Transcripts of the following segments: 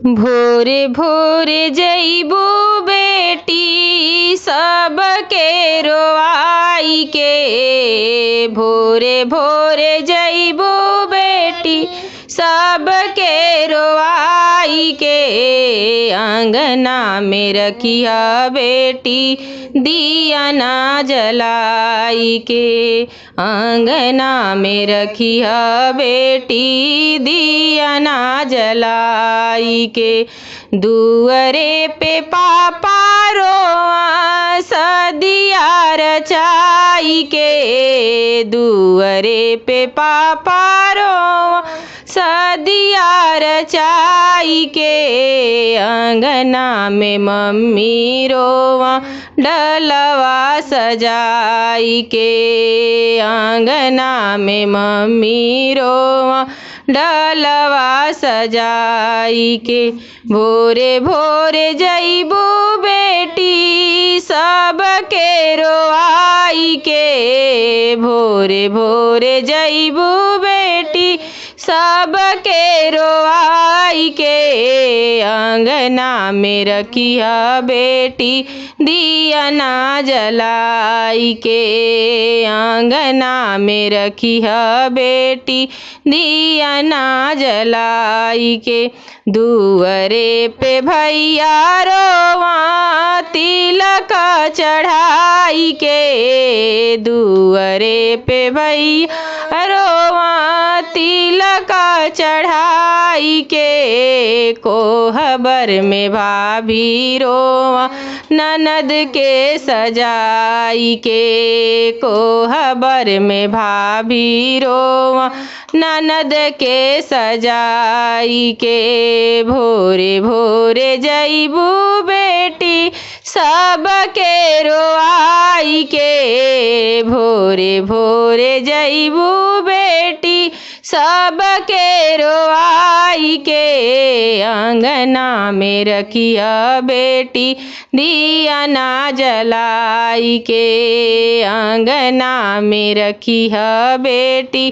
भोरे भोरे जइबू बेटी सबके रोआई के। भोरे भोरे जइबू बेटी सबके रोआई के। अंगना में रखिया बेटी दिया ना जलाई के। अंगना में रखिया बेटी दिया ना जलाई के। दुअरे पे पापा रोआ सदिया रचाई के। दुअरे पे पापा रोआ सदिया रचाई के। अंगना में मम्मी रोवा डलवा सजाई के। अंगना में मम्मी रोवा डलवा सजाई के। भोरे भोरे जइबू बेटी सबके रोआई के। भोरे भोरे जइबू बेटी सबके रोआई के। अंगना में रखिया बेटी दिया ना जलाई के। अंगना में रखिया बेटी दिया ना जलाई के। दुअरे पे भैया रोवा तिलक चढ़ाई के। दुअरे पे भैया रोवा तिलक चढ़ाई के। कोहबर में भाभी रोवा ननद के सजाई के। कोहबर में भाभी रोवा ननद के सजाई के। भोरे भोरे जइबू बेटी सबके रोआई के। भोरे भोरे जइबू बेटी सबके रोआई के। अंगना में रखिया बेटी दिया ना जलाई के। अंगना में रखिया बेटी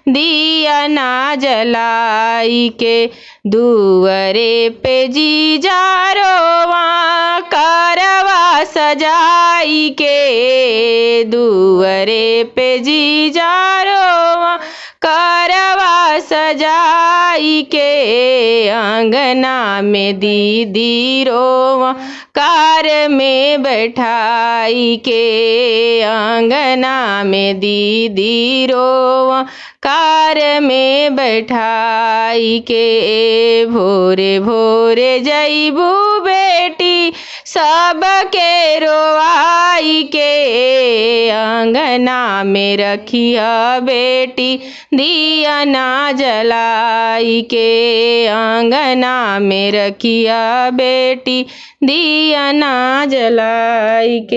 दिया ना जलाई के। दुअरे पे जीजा रोवा करवा सजाई के। दुअरे पे जीजा रोवा करवा सजाई के। अंगना में दीदी रोवा कार में बैठाई के। अंगना में दीदी रोवा कार में बैठाई के। भोरे भोरे जइबू बेटी सबके रोआई के। अंगना में रखिया बेटी दिया ना जलाई के। अंगना में रखिया बेटी दिया ना जलाई के।